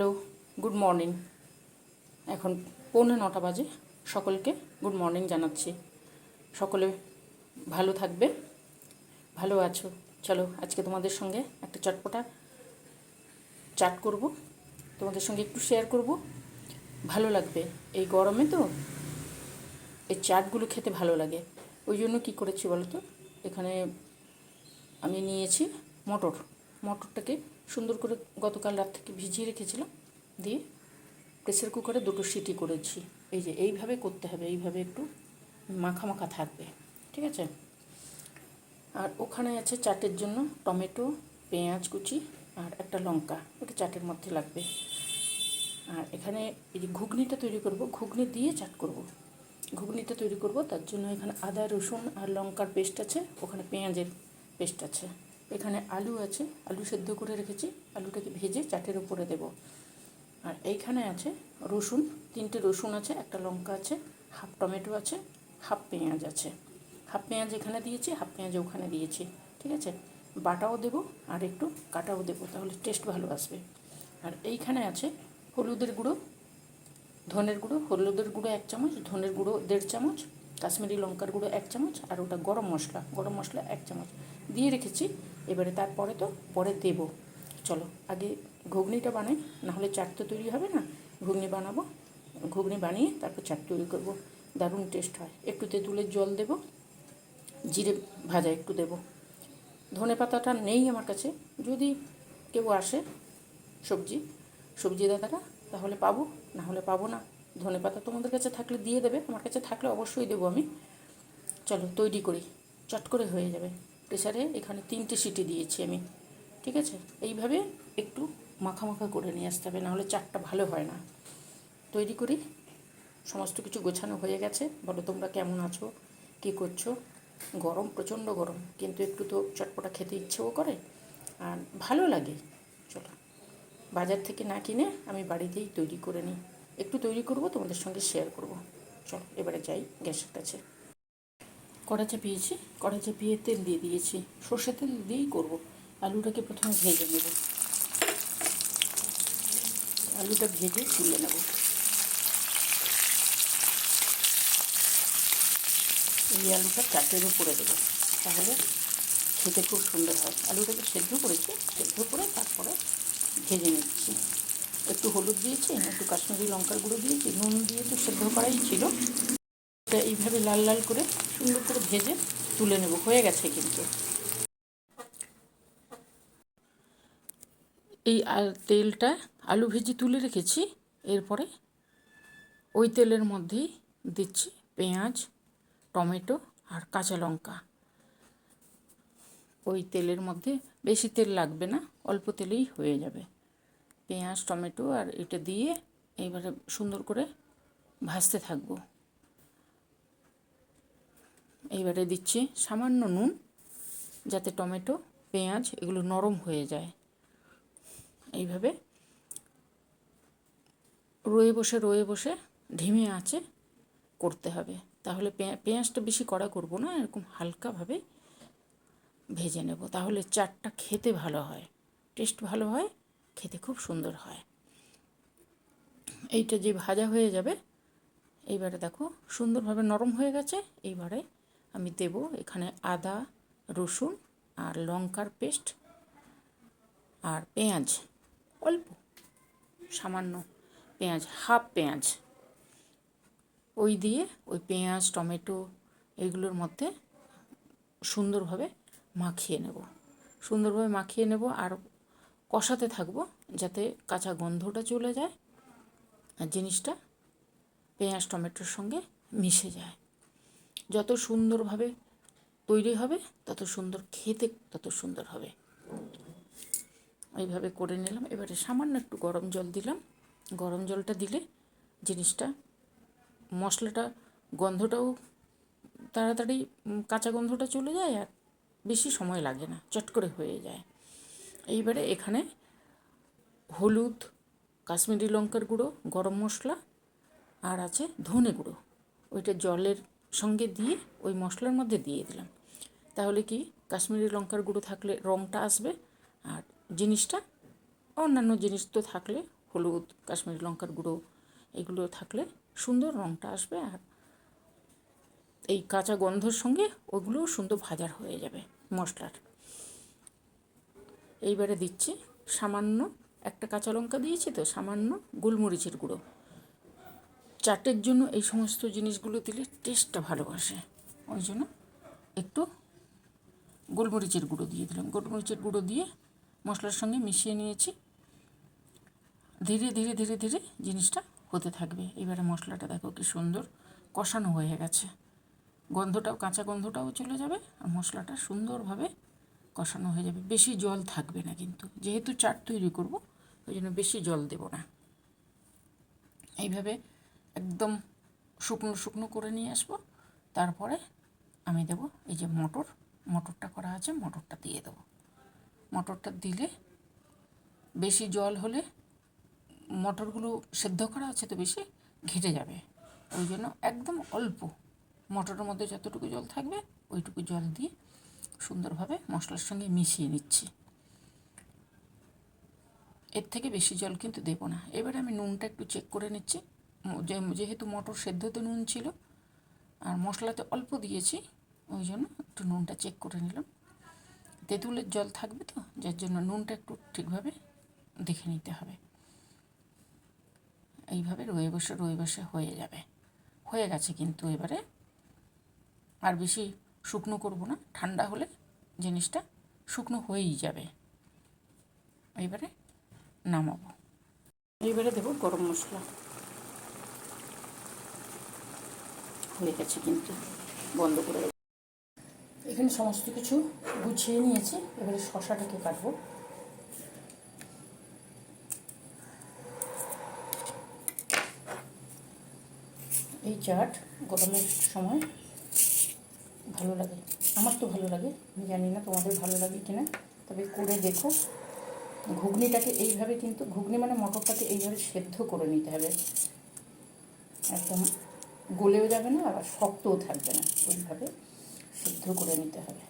Hello, good morning. এখন 8:45 বাজে। সকলকে গুড মর্নিং জানাচ্ছি। সকলে ভালো থাকবে, ভালো আছো। চলো আজকে তোমাদের সঙ্গে একটা চটপটা চাট করব, তোমাদের সঙ্গে একটু শেয়ার করব, ভালো লাগবে। এই গরমে তো এই চাটগুলো খেতে ভালো লাগে। ওই জন্য কী করেছি বলো তো, এখানে আমি নিয়েছি মটরটাকে সুন্দর করে গতকাল রাত থেকে ভিজিয়ে রেখেছিলাম, দিয়ে প্রেসার কুকারে 2টো সিটি করেছি। এই যে এইভাবে করতে হবে, এইভাবে একটু মাখা মাখা থাকবে, ঠিক আছে। আর ওখানে আছে চাটের জন্য টমেটো, পেঁয়াজ কুচি আর একটা লঙ্কা, ওটা চাটের মধ্যে লাগবে। আর এখানে এই যে ঘুগনিটা তৈরি করব, ঘুগনি দিয়ে চাট করব। ঘুগনিটা তৈরি করব, তার জন্য এখানে আদা রসুন আর লঙ্কার পেস্ট আছে, ওখানে পেঁয়াজের পেস্ট আছে, এখানে আলু আছে, আলু সেদ্ধ করে রেখেছি, আলুটাকে ভেজে চাটের উপরে দেব। আর এইখানে আছে রসুন, 3টে রসুন আছে, একটা লঙ্কা আছে, হাফ টমেটো আছে, হাফ পেঁয়াজ আছে। হাফ পেঁয়াজ এখানে দিয়েছি, হাফ পেঁয়াজ ওখানে দিয়েছি, ঠিক আছে। বাটাও দেবো আর একটু কাটাও দেবো, তাহলে টেস্ট ভালো আসবে। আর এইখানে আছে হলুদের গুঁড়ো, ধনের গুঁড়ো, হলুদের গুঁড়ো 1 চামচ, ধনের গুঁড়ো 1.5 চামচ, কাশ্মীরি লঙ্কার গুঁড়ো 1 চামচ, আর ওটা গরম মশলা 1 চামচ দিয়ে রেখেছি। এবারে তারপরে তো পরে দেবো। চলো আগে ঘুগনিটা বানাই, নাহলে চাট তো তৈরি হবে না। ঘুগনি বানাবো, ঘুগনি বানিয়ে তারপর চাট তৈরি করব। দারুণ টেস্ট হয়। একটু তেঁতুলের জল দেব, জিরে ভাজা একটু দেব। ধনে পাতাটা নেই আমার কাছে, যদি কেউ আসে সবজি দাদারা তাহলে পাবো, না হলে পাবো না। ধনে পাতা তোমাদের কাছে থাকলে দিয়ে দেবে, আমার কাছে থাকলে অবশ্যই দেবো আমি। চলো তৈরি করি, চট করে হয়ে যাবে। প্রেসারে এখানে 3টে সিটি দিয়েছি আমি, ঠিক আছে। এইভাবে একটু মাখা মাখা করে নিয়ে আসতে হবে, নাহলে চাটটা ভালো হয় না। তৈরি করি। সমস্ত কিছু গোছানো হয়ে গেছে। বলো তোমরা কেমন আছো, কী করছো। গরম, প্রচণ্ড গরম, কিন্তু একটু তো চটপটা খেতে ইচ্ছেও করে আর ভালো লাগে। চলো বাজার থেকে না কিনে আমি বাড়িতেই তৈরি করে নিই। একটু তৈরি করব, তোমাদের সঙ্গে শেয়ার করব। চলো এবারে যাই গ্যাসের কাছে। কড়া চাপিয়েছি, কড়া চাপিয়ে তেল দিয়ে দিয়েছি, সর্ষের তেল দিয়েই করব। আলুটাকে প্রথমে ভেজে নেব, আলুটা ভেজে তুলে নেব। এই আলুটা চাটের উপরে দেবো, তাহলে খেতে খুব সুন্দর হয়। আলুটাকে সেদ্ধ করেছি, সেদ্ধ করে তারপরে ভেজে নিচ্ছি। একটু হলুদ দিয়েছি, একটু কাশ্মীরি লঙ্কার গুঁড়ো দিয়েছি, নুন দিয়ে তো সেদ্ধ করাই ছিল। এটা এইভাবে লাল লাল করে সুন্দর করে ভেজে তুলে নেব। হয়ে গেছে কিন্তু। এই তেলটা আলু ভেজে তুলে রেখেছি, এরপরে ওই তেলের মধ্যেই দিচ্ছি পেঁয়াজ, টমেটো আর কাঁচা লঙ্কা। ওই তেলের মধ্যে বেশি তেল লাগবে না, অল্প তেলেই হয়ে যাবে। পেঁয়াজ, টমেটো আর এটা দিয়ে এইবারে সুন্দর করে ভাজতে থাকবো। এইবারে দিচ্ছি সামান্য নুন, যাতে টমেটো, পেঁয়াজ এগুলো নরম হয়ে যায়। এইভাবে রয়ে বসে ধিমে আঁচে করতে হবে, তাহলে পেঁয়াজটা বেশি কড়া করব না, এরকম হালকাভাবে ভেজে নেব, তাহলে চাটটা খেতে ভালো হয়, টেস্ট ভালো হয়, খেতে খুব সুন্দর হয়। এইটা যে ভাজা হয়ে যাবে, এইবারে দেখো সুন্দরভাবে নরম হয়ে গেছে। এইবারে আমি দেব এখানে আদা, রসুন আর লঙ্কার পেস্ট আর পেঁয়াজ, অল্প সামান্য পেঁয়াজ, হাফ পেঁয়াজ, ওই দিয়ে ওই পেঁয়াজ, টমেটো এইগুলোর মধ্যে সুন্দরভাবে মাখিয়ে নেব আর কষাতে থাকবো, যাতে কাঁচা গন্ধটা চলে যায় আর জিনিসটা পেঁয়াজ টমেটোর সঙ্গে মিশে যায়। যত সুন্দরভাবে তৈরি হবে তত সুন্দর খেতে, তত সুন্দর হবে। এইভাবে করে নিলাম। এবারে সামান্য একটু গরম জল দিলাম। গরম জলটা দিলে জিনিসটা, মশলাটা, গন্ধটাও তাড়াতাড়ি, কাঁচা গন্ধটা চলে যায় আর বেশি সময় লাগে না, চট করে হয়ে যায়। এইবারে এখানে হলুদ, কাশ্মীরি লঙ্কার গুঁড়ো, গরম মশলা আর আছে ধনে গুঁড়ো, ওইটা জলের সঙ্গে দিয়ে ওই মশলার মধ্যে দিয়ে দিলাম। তাহলে কি, কাশ্মীরি লঙ্কার গুঁড়ো থাকলে রঙটা আসবে, আর জিনিসটা, অন্যান্য জিনিস তো থাকলে হলুদ, কাশ্মীরি লঙ্কার গুঁড়ো এগুলো থাকলে সুন্দর রঙটা আসবে, আর এই কাঁচা গন্ধর সঙ্গে ওগুলোও সুন্দর ভাজার হয়ে যাবে মশলার। এইবারে দিচ্ছি সামান্য, একটা কাঁচা লঙ্কা দিয়েছি তো, সামান্য গোলমরিচের গুঁড়ো। চাটের জন্য এই সমস্ত জিনিসগুলো দিলে টেস্টটা ভালো আসে, ওই জন্য একটু গোলমরিচের গুঁড়ো দিয়ে দিলাম। গোলমরিচের গুঁড়ো দিয়ে মশলার সঙ্গে মিশিয়ে নিয়েছি। ধীরে ধীরে ধীরে ধীরে জিনিসটা হতে থাকবে। এবারে মশলাটা দেখো কি সুন্দর কষানো হয়ে গেছে, গন্ধটাও, কাঁচা গন্ধটাও চলে যাবে, আর মশলাটা সুন্দরভাবে কষানো হয়ে যাবে। বেশি জল থাকবে না কিন্তু, যেহেতু চাট তৈরি করব ওই জন্য বেশি জল দেব না। এইভাবে একদম শুকনো শুকনো করে নিয়ে আসবো। তারপরে আমি দেবো এই যে মটরটা করা আছে, মটরটা দিয়ে দেবো। মটরটা দিলে বেশি জল হলে মটরগুলো সেদ্ধ করা আছে তো বেশি ঘেটে যাবে, ওই জন্য একদম অল্প মটরের মধ্যে যতটুকু জল থাকবে ওইটুকু জল দিয়ে সুন্দরভাবে মশলার সঙ্গে মিশিয়ে নিচ্ছি। এর থেকে বেশি জল কিন্তু দেবো না। এবারে আমি নুনটা একটু চেক করে নিচ্ছি, যেহেতু মটর সেদ্ধতে নুন ছিল আর মশলাতে অল্প দিয়েছি, ওই জন্য একটু নুনটা চেক করে নিলাম। তেঁতুলের জল থাকবে তো, যার জন্য নুনটা একটু ঠিকভাবে দেখে নিতে হবে। এইভাবে রয়ে বসে হয়ে যাবে। হয়ে গেছে কিন্তু এবারে আর বেশি শুকনো করব না, ঠান্ডা হলে জিনিসটা শুকনো হয়েই যাবে। এইবারে নামাবো। এইবারে দেবো গরম মশলা। হয়ে গেছে কিন্তু, বন্ধ করে দেবো। এখানে সমস্ত কিছু গুছিয়ে নিয়েছি, এবারে শশাটাকে কাটবো। এই চাট গরমের সময় ভালো লাগে, আমার তো ভালো লাগে, আমি জানি না তোমাদের ভালো লাগে কিনা, তবে করে দেখো। ঘুগনিটাকে এইভাবে, কিন্তু ঘুগনি মানে মটরটাকে এইভাবে সেদ্ধ করে নিতে হবে, একদম গলেও যাবে না আবার শক্তও থাকবে না, ওইভাবে সেদ্ধ করে নিতে হবে।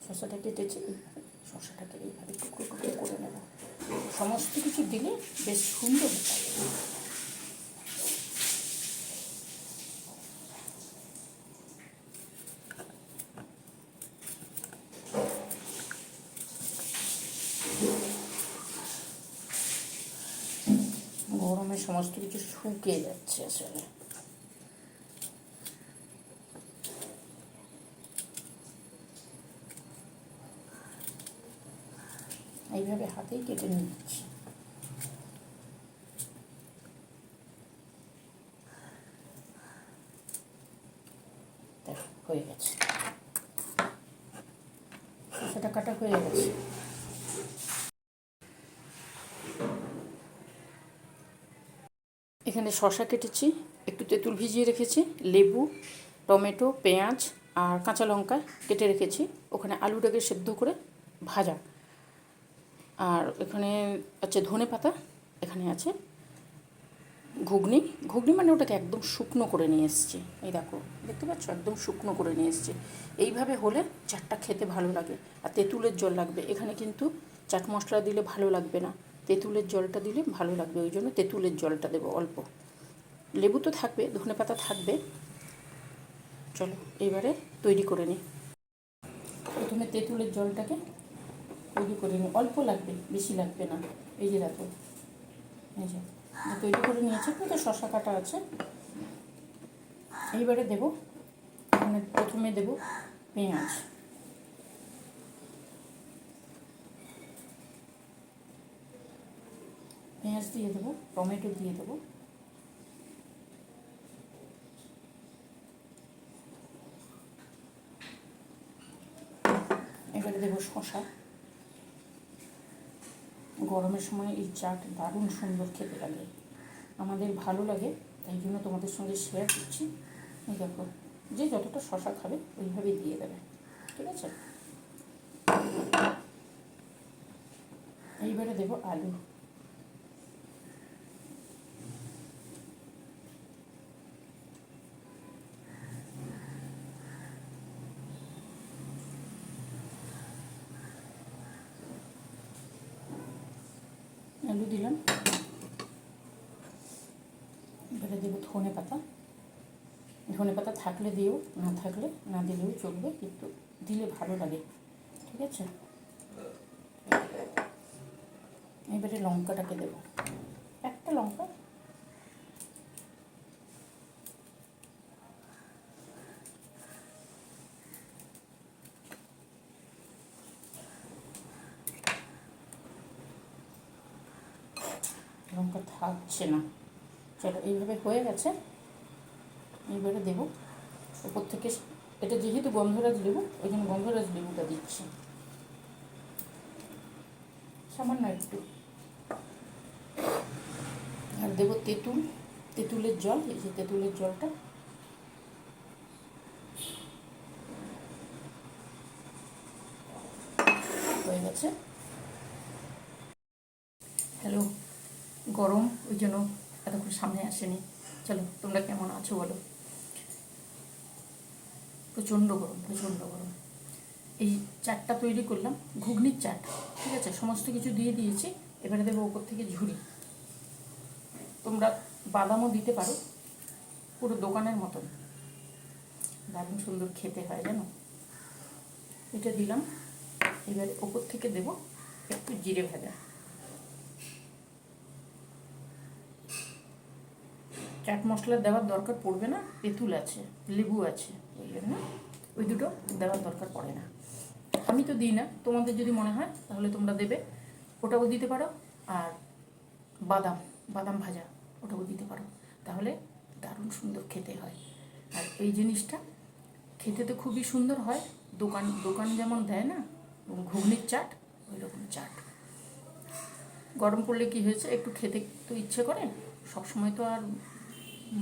শসাটা কেটেছি, শসাটাকে এইভাবে টুকরো টুকরো করে নেব। সমস্ত কিছু দিলে বেশ সুন্দর হবে। গরমে সমস্ত কিছু শুকিয়ে যাচ্ছে আসলে। এইভাবে হাতেই কেটে নিচ্ছি। দেখো হয়ে গেছে, শসাটা কাটা হয়ে গেছে। এখানে শসা কেটেছি, একটু তেঁতুল ভিজিয়ে রেখেছি, লেবু, টমেটো, পেঁয়াজ আর কাঁচা লঙ্কা কেটে রেখেছি। ওখানে আলুটাকে সেদ্ধ করে ভাজা, আর এখানে আছে ধনে পাতা, এখানে আছে ঘুগনি। ঘুগনি মানে ওটাকে একদম শুকনো করে নিয়ে এসেছি, এই দেখো দেখতে পাচ্ছ, একদম শুকনো করে নিয়ে এসেছি। এইভাবে হলে চাটটা খেতে ভালো লাগে। আর তেঁতুলের জল লাগবে এখানে, কিন্তু চাট মশলা দিলে ভালো লাগবে না, তেঁতুলের জলটা দিলে ভালো লাগবে, ওই জন্য তেঁতুলের জলটা দেবো অল্প। লেবু তো থাকবে, ধনে পাতা থাকবে। চলো এবারে তৈরি করে নিই। প্রথমে তেঁতুলের জলটাকে তৈরি করে নিই, অল্প লাগবে, বেশি লাগবে না। এই যে দেখো, এই যে তৈরি করে নিয়েছি, কিন্তু শসা কাটা আছে। এইবারে দেবো, মানে প্রথমে দেবো পেঁয়াজ, পেঁয়াজ দিয়ে দেবো, টমেটো দিয়ে দেবো, এবারে দেবো শসা। গরমের সময় এই চাট দারুণ সুন্দর খেতে লাগে, আমাদের ভালো লাগে, তাই জন্য তোমাদের সঙ্গে শেয়ার করছি। এই দেখো, যে যতটা শসা খাবে ওইভাবেই দিয়ে দেবে, ঠিক আছে। এইবারে দেবো আলু, আলু দিলাম, এবারে দেবো ধনে পাতা। ধনে পাতা থাকলে দিও, না থাকলে না দিলেও চলবে, কিন্তু দিলে ভালো লাগে, ঠিক আছে। এবারে লঙ্কাটাকে দেবো, একটা লঙ্কা। লঙ্কা থাকছে না, চলো এইভাবে হয়ে গেছে। এইবারে দেবো ওপর থেকে, এটা যেহেতু গন্ধরাজ লেবু, ওই জন্য গন্ধরাজ লেবুটা দিচ্ছি সামান্য একটু। আর দেবো তেঁতুল, তেঁতুলের জল, এই যে তেঁতুলের জলটা। হয়ে গেছে। হ্যালো, গরম ওই জন্য এতক্ষণ সামনে আসেনি। চলো, তোমরা কেমন আছো বলো। প্রচণ্ড গরম, প্রচণ্ড গরম। এই চাটটা তৈরি করলাম, ঘুগনির চাট, ঠিক আছে। সমস্ত কিছু দিয়ে দিয়েছি, এবারে দেবো ওপর থেকে ঝুড়ি। তোমরা বাদামও দিতে পারো, পুরো দোকানের মতন দারুণ সুন্দর খেতে হয় জানো। এটা দিলাম, এবারে ওপর থেকে দেবো একটু জিরে ভাজা। চাট মশলা দেওয়ার দরকার পড়বে না, তেঁতুল আছে, লেবু আছে, ওই জন্য ওই দুটো দেওয়ার দরকার পড়ে না। আমি তো দিই না, তোমাদের যদি মনে হয় তাহলে তোমরা দেবে, ওটাও দিতে পারো। আর বাদাম, বাদাম ভাজা, ওটাও দিতে পারো, তাহলে দারুণ সুন্দর খেতে হয়। আর এই জিনিসটা খেতে তো খুবই সুন্দর হয়, দোকান দোকান যেমন দেয় না ঘুগনির চাট, ওই রকম চাট। গরম পড়লে কি হয়েছে, একটু খেতে তো ইচ্ছে করে, সবসময় তো আর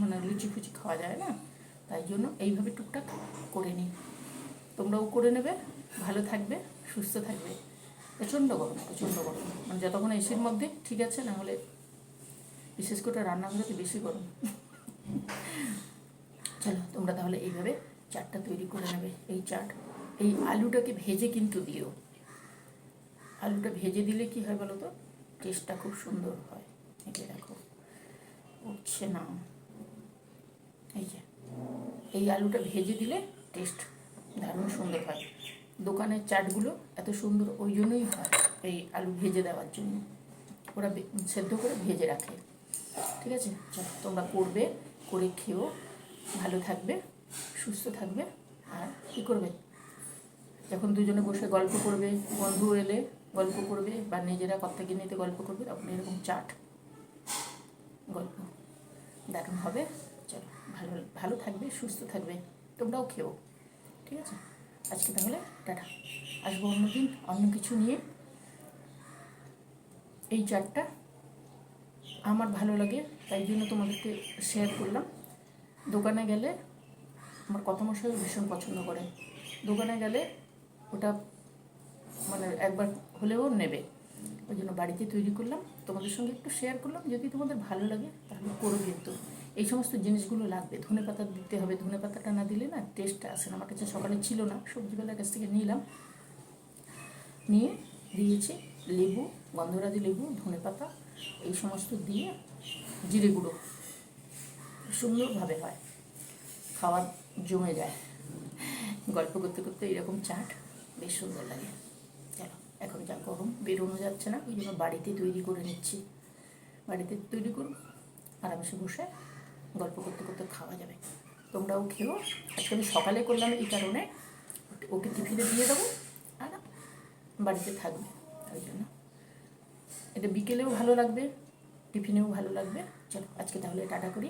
মানে লুচি ফুচি খাওয়া যায় না, তাই জন্য এইভাবে টুকটাক করে নিই। তোমরাও করে নেবে, ভালো থাকবে, সুস্থ থাকবে। প্রচণ্ড গরম, প্রচণ্ড গরম, মানে যতক্ষণ এসির মধ্যে ঠিক আছে, না হলে বিশেষ করে রান্নাঘরেতে বেশি গরম। চলো, তোমরা তাহলে এইভাবে চাটটা তৈরি করে নেবে। এই চাট, এই আলুটাকে ভেজে কিন্তু দিও। আলুটা ভেজে দিলে কি হয় বলো তো, টেস্টটা খুব সুন্দর হয়। এই যে দেখো উঠছে না, এই যে এই আলুটা ভেজে দিলে টেস্ট দারুণ সুন্দর হয়। দোকানের চাটগুলো এত সুন্দর ওই জন্যই হয়, এই আলু ভেজে দেওয়ার জন্য, ওরা সেদ্ধ করে ভেজে রাখে, ঠিক আছে। চলো, তোমরা করবে, করে খেয়েও ভালো থাকবে, সুস্থ থাকবে। আর কী করবে, যখন দুজনে বসে গল্প করবে, বন্ধু এলে গল্প করবে, বা নিজেরা কর্তাকে নিতে গল্প করবে, তখন এরকম চাট গল্প দারুণ হবে। চলো, ভালো ভালো থাকবে, সুস্থ থাকবে, তোমরাও খেও, ঠিক আছে। আজকে তাহলে টাটা, আসবো অন্যদিন অন্য কিছু নিয়ে। এই চাটটা আমার ভালো লাগে, তাই জন্য তোমাদেরকে শেয়ার করলাম। দোকানে গেলে আমার কর্তামশাই ভীষণ পছন্দ করে, দোকানে গেলে ওটা মানে একবার হলেও নেবে, ওই জন্য বাড়িতে তৈরি করলাম, তোমাদের সঙ্গে একটু শেয়ার করলাম। যদি তোমাদের ভালো লাগে তাহলে করো, কিন্তু এই সমস্ত জিনিসগুলো লাগবে। ধনে পাতা দিতে হবে, ধনে পাতাটা না দিলে না টেস্টটা আসে না। আমার কাছে সকালে ছিল না, সবজিওয়ালার কাছ থেকে নিলাম, নিয়ে দিয়েছি লেবু, গন্ধরাজি লেবু, ধনে পাতা, এই সমস্ত দিয়ে জিরে গুঁড়ো, সুন্দরভাবে হয়, খাওয়ার জমে যায়। গল্প করতে করতে এরকম চাট বেশ সুন্দর লাগে। চলো, এখন যা গরম, বেরোনো যাচ্ছে না, ওই জন্য বাড়িতে তৈরি করে নিচ্ছি। বাড়িতে তৈরি করব, আরামসে বসে গল্প করতে করতে খাওয়া যাবে। তোমরাও খেও। আজকে আমি সকালে করলাম এই কারণে, ওকে টিফিনে দিয়ে দেবো আর বাড়িতে থাকবে, ওই জন্য এটা বিকেলেও ভালো লাগবে, টিফিনেও ভালো লাগবে। চলো, আজকে তাহলে টাটা করি।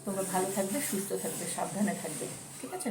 তোমরা ভালো থাকবে, সুস্থ থাকবে, সাবধানে থাকবে, ঠিক আছে।